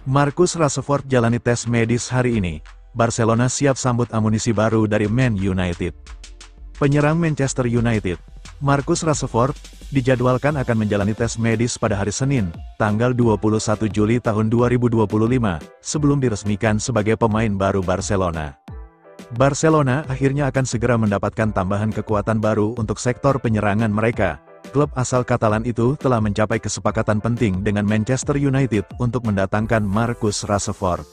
Marcus Rashford jalani tes medis hari ini. Barcelona siap sambut amunisi baru dari Man United. Penyerang Manchester United, Marcus Rashford, dijadwalkan akan menjalani tes medis pada hari Senin, tanggal 21 Juli tahun 2025, sebelum diresmikan sebagai pemain baru Barcelona. Barcelona akhirnya akan segera mendapatkan tambahan kekuatan baru untuk sektor penyerangan mereka. Klub asal Katalan itu telah mencapai kesepakatan penting dengan Manchester United untuk mendatangkan Marcus Rashford.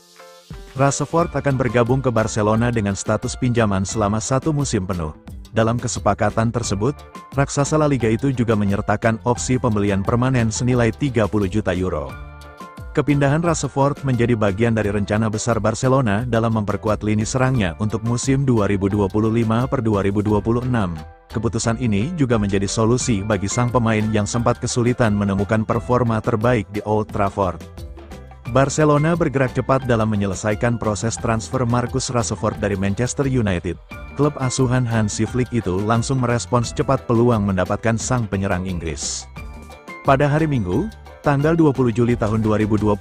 Rashford akan bergabung ke Barcelona dengan status pinjaman selama 1 musim penuh. Dalam kesepakatan tersebut, raksasa La Liga itu juga menyertakan opsi pembelian permanen senilai 30 juta euro. Kepindahan Rashford menjadi bagian dari rencana besar Barcelona dalam memperkuat lini serangnya untuk musim 2025-2026. Keputusan ini juga menjadi solusi bagi sang pemain yang sempat kesulitan menemukan performa terbaik di Old Trafford. Barcelona bergerak cepat dalam menyelesaikan proses transfer Marcus Rashford dari Manchester United. Klub asuhan Hansi Flick itu langsung merespons cepat peluang mendapatkan sang penyerang Inggris. Pada hari Minggu, tanggal 20 Juli tahun 2025,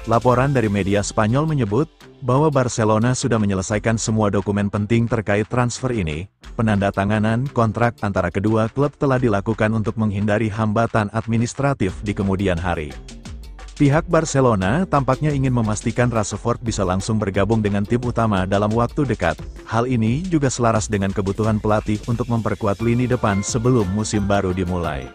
laporan dari media Spanyol menyebut bahwa Barcelona sudah menyelesaikan semua dokumen penting terkait transfer ini. Penandatanganan kontrak antara kedua klub telah dilakukan untuk menghindari hambatan administratif di kemudian hari. Pihak Barcelona tampaknya ingin memastikan Rashford bisa langsung bergabung dengan tim utama dalam waktu dekat. Hal ini juga selaras dengan kebutuhan pelatih untuk memperkuat lini depan sebelum musim baru dimulai.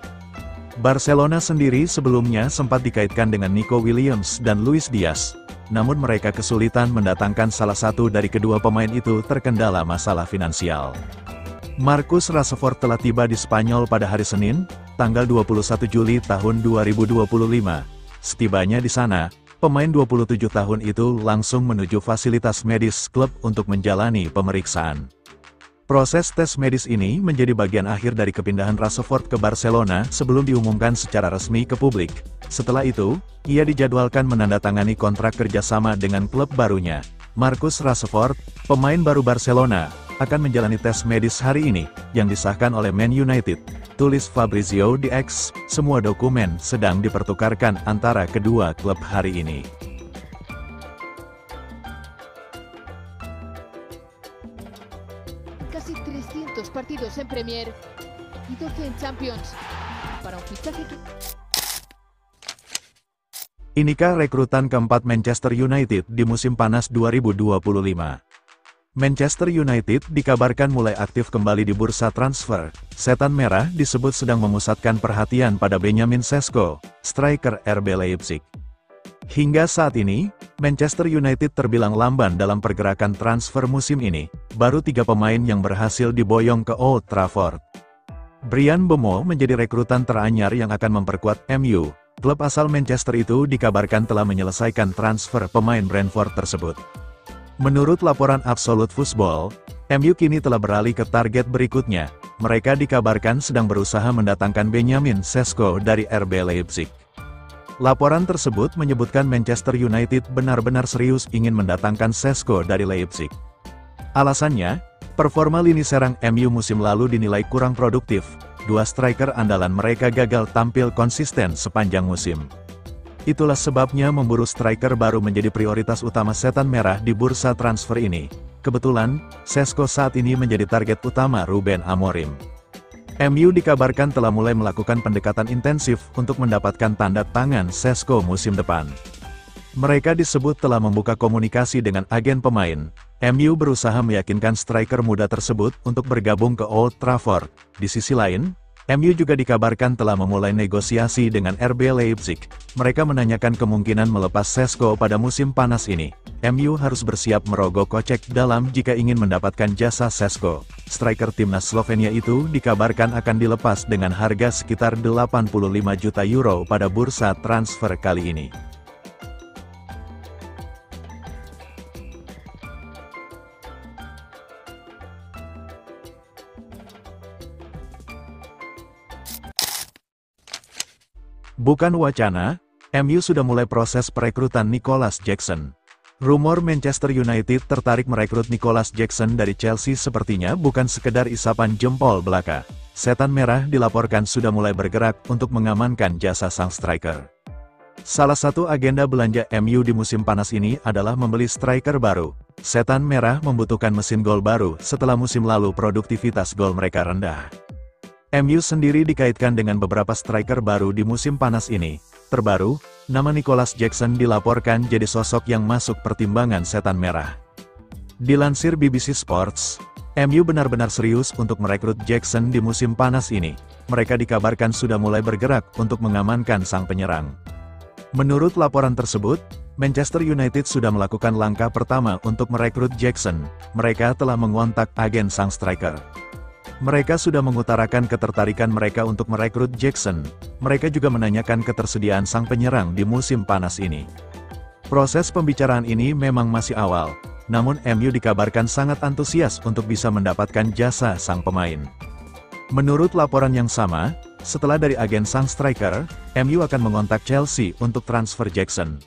Barcelona sendiri sebelumnya sempat dikaitkan dengan Nico Williams dan Luis Diaz, namun mereka kesulitan mendatangkan salah satu dari kedua pemain itu terkendala masalah finansial. Marcus Rashford telah tiba di Spanyol pada hari Senin, tanggal 21 Juli tahun 2025. Setibanya di sana, pemain 27 tahun itu langsung menuju fasilitas medis klub untuk menjalani pemeriksaan. Proses tes medis ini menjadi bagian akhir dari kepindahan Rashford ke Barcelona sebelum diumumkan secara resmi ke publik. Setelah itu, ia dijadwalkan menandatangani kontrak kerjasama dengan klub barunya. Marcus Rashford, pemain baru Barcelona, akan menjalani tes medis hari ini, yang disahkan oleh Man United. Tulis Fabrizio di X, semua dokumen sedang dipertukarkan antara kedua klub hari ini. Casi 300 partidos en Premier y 12 en Champions. Para un fichaje que... Inikah rekrutan keempat Manchester United di musim panas 2025? Manchester United dikabarkan mulai aktif kembali di bursa transfer. Setan Merah disebut sedang memusatkan perhatian pada Benjamin Sesko, striker RB Leipzig. Hingga saat ini, Manchester United terbilang lamban dalam pergerakan transfer musim ini. Baru 3 pemain yang berhasil diboyong ke Old Trafford. Bryan Mbeumo menjadi rekrutan teranyar yang akan memperkuat MU. Klub asal Manchester itu dikabarkan telah menyelesaikan transfer pemain Brentford tersebut. Menurut laporan Absolute Football, MU kini telah beralih ke target berikutnya. Mereka dikabarkan sedang berusaha mendatangkan Benjamin Sesko dari RB Leipzig. Laporan tersebut menyebutkan Manchester United benar-benar serius ingin mendatangkan Sesko dari Leipzig. Alasannya, performa lini serang MU musim lalu dinilai kurang produktif. 2 striker andalan mereka gagal tampil konsisten sepanjang musim. Itulah sebabnya memburu striker baru menjadi prioritas utama Setan Merah di bursa transfer ini. Kebetulan, Sesko saat ini menjadi target utama Ruben Amorim. MU dikabarkan telah mulai melakukan pendekatan intensif untuk mendapatkan tanda tangan Sesko musim depan. Mereka disebut telah membuka komunikasi dengan agen pemain. MU berusaha meyakinkan striker muda tersebut untuk bergabung ke Old Trafford. Di sisi lain, MU juga dikabarkan telah memulai negosiasi dengan RB Leipzig. Mereka menanyakan kemungkinan melepas Sesko pada musim panas ini. MU harus bersiap merogoh kocek dalam jika ingin mendapatkan jasa Sesko. Striker timnas Slovenia itu dikabarkan akan dilepas dengan harga sekitar 85 juta euro pada bursa transfer kali ini. Bukan wacana, MU sudah mulai proses perekrutan Nicolas Jackson. Rumor Manchester United tertarik merekrut Nicolas Jackson dari Chelsea sepertinya bukan sekedar isapan jempol belaka. Setan Merah dilaporkan sudah mulai bergerak untuk mengamankan jasa sang striker. Salah satu agenda belanja MU di musim panas ini adalah membeli striker baru. Setan Merah membutuhkan mesin gol baru setelah musim lalu produktivitas gol mereka rendah. MU sendiri dikaitkan dengan beberapa striker baru di musim panas ini. Terbaru, nama Nicholas Jackson dilaporkan jadi sosok yang masuk pertimbangan Setan Merah. Dilansir BBC Sports, MU benar-benar serius untuk merekrut Jackson di musim panas ini. Mereka dikabarkan sudah mulai bergerak untuk mengamankan sang penyerang. Menurut laporan tersebut, Manchester United sudah melakukan langkah pertama untuk merekrut Jackson. Mereka telah mengontak agen sang striker. Mereka sudah mengutarakan ketertarikan mereka untuk merekrut Jackson. Mereka juga menanyakan ketersediaan sang penyerang di musim panas ini. Proses pembicaraan ini memang masih awal, namun MU dikabarkan sangat antusias untuk bisa mendapatkan jasa sang pemain. Menurut laporan yang sama, setelah dari agen sang striker, MU akan mengontak Chelsea untuk transfer Jackson.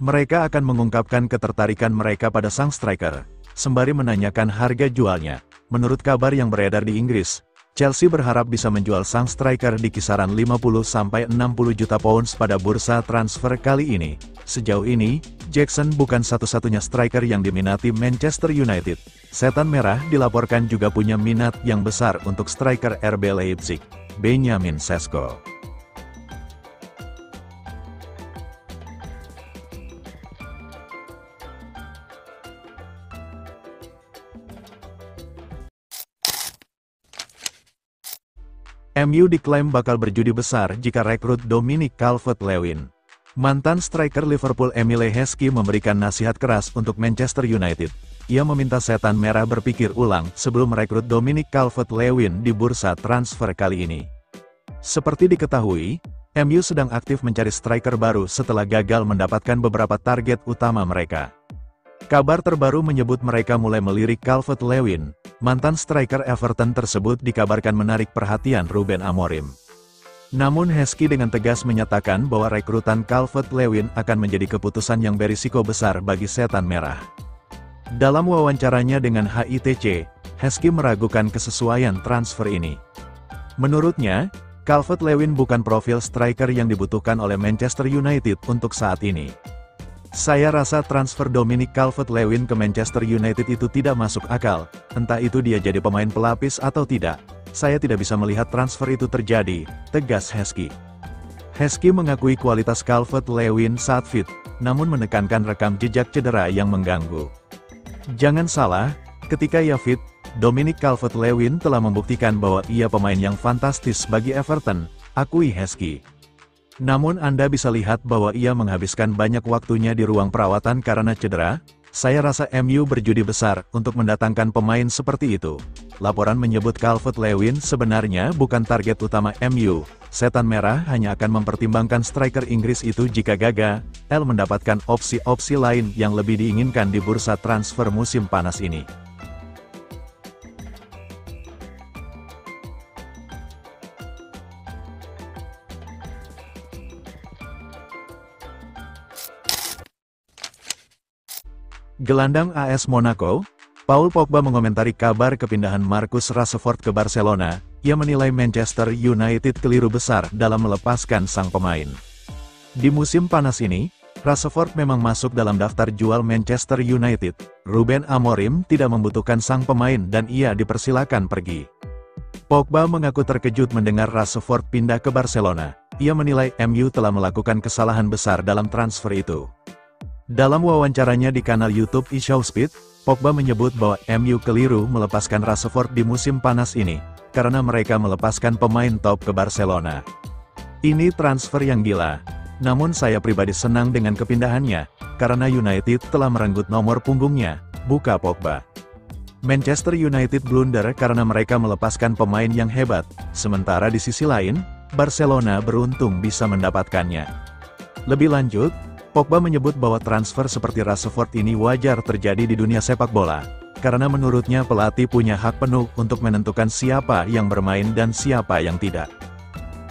Mereka akan mengungkapkan ketertarikan mereka pada sang striker, sembari menanyakan harga jualnya. Menurut kabar yang beredar di Inggris, Chelsea berharap bisa menjual sang striker di kisaran 50-60 juta pounds pada bursa transfer kali ini. Sejauh ini, Jackson bukan satu-satunya striker yang diminati Manchester United. Setan Merah dilaporkan juga punya minat yang besar untuk striker RB Leipzig, Benjamin Sesko. MU diklaim bakal berjudi besar jika rekrut Dominic Calvert-Lewin. Mantan striker Liverpool Emile Heskey memberikan nasihat keras untuk Manchester United. Ia meminta Setan Merah berpikir ulang sebelum merekrut Dominic Calvert-Lewin di bursa transfer kali ini. Seperti diketahui, MU sedang aktif mencari striker baru setelah gagal mendapatkan beberapa target utama mereka. Kabar terbaru menyebut mereka mulai melirik Calvert-Lewin. Mantan striker Everton tersebut dikabarkan menarik perhatian Ruben Amorim. Namun Heskey dengan tegas menyatakan bahwa rekrutan Calvert-Lewin akan menjadi keputusan yang berisiko besar bagi Setan Merah. Dalam wawancaranya dengan HITC, Heskey meragukan kesesuaian transfer ini. Menurutnya, Calvert-Lewin bukan profil striker yang dibutuhkan oleh Manchester United untuk saat ini. Saya rasa transfer Dominic Calvert-Lewin ke Manchester United itu tidak masuk akal, entah itu dia jadi pemain pelapis atau tidak. Saya tidak bisa melihat transfer itu terjadi, tegas Heskey. Heskey mengakui kualitas Calvert-Lewin saat fit, namun menekankan rekam jejak cedera yang mengganggu. Jangan salah, ketika ia fit, Dominic Calvert-Lewin telah membuktikan bahwa ia pemain yang fantastis bagi Everton, akui Heskey. Namun Anda bisa lihat bahwa ia menghabiskan banyak waktunya di ruang perawatan karena cedera. Saya rasa MU berjudi besar untuk mendatangkan pemain seperti itu. Laporan menyebut Calvert-Lewin sebenarnya bukan target utama MU. Setan Merah hanya akan mempertimbangkan striker Inggris itu jika gagal mendapatkan opsi-opsi lain yang lebih diinginkan di bursa transfer musim panas ini. Gelandang AS Monaco, Paul Pogba mengomentari kabar kepindahan Marcus Rashford ke Barcelona. Ia menilai Manchester United keliru besar dalam melepaskan sang pemain. Di musim panas ini, Rashford memang masuk dalam daftar jual Manchester United. Ruben Amorim tidak membutuhkan sang pemain dan ia dipersilakan pergi. Pogba mengaku terkejut mendengar Rashford pindah ke Barcelona. Ia menilai MU telah melakukan kesalahan besar dalam transfer itu. Dalam wawancaranya di kanal YouTube eShowSpeed, Pogba menyebut bahwa MU keliru melepaskan Rashford di musim panas ini, karena mereka melepaskan pemain top ke Barcelona. Ini transfer yang gila. Namun saya pribadi senang dengan kepindahannya, karena United telah merenggut nomor punggungnya, buka Pogba. Manchester United blunder karena mereka melepaskan pemain yang hebat, sementara di sisi lain, Barcelona beruntung bisa mendapatkannya. Lebih lanjut, Pogba menyebut bahwa transfer seperti Rashford ini wajar terjadi di dunia sepak bola, karena menurutnya pelatih punya hak penuh untuk menentukan siapa yang bermain dan siapa yang tidak.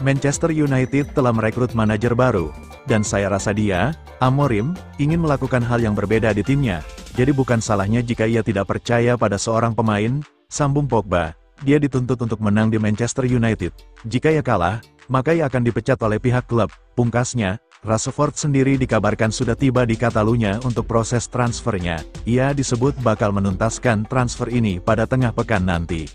Manchester United telah merekrut manajer baru, dan saya rasa dia, Amorim, ingin melakukan hal yang berbeda di timnya, jadi bukan salahnya jika ia tidak percaya pada seorang pemain, sambung Pogba. Dia dituntut untuk menang di Manchester United. Jika ia kalah, maka ia akan dipecat oleh pihak klub, pungkasnya. Rashford sendiri dikabarkan sudah tiba di Catalunya untuk proses transfernya. Ia disebut bakal menuntaskan transfer ini pada tengah pekan nanti.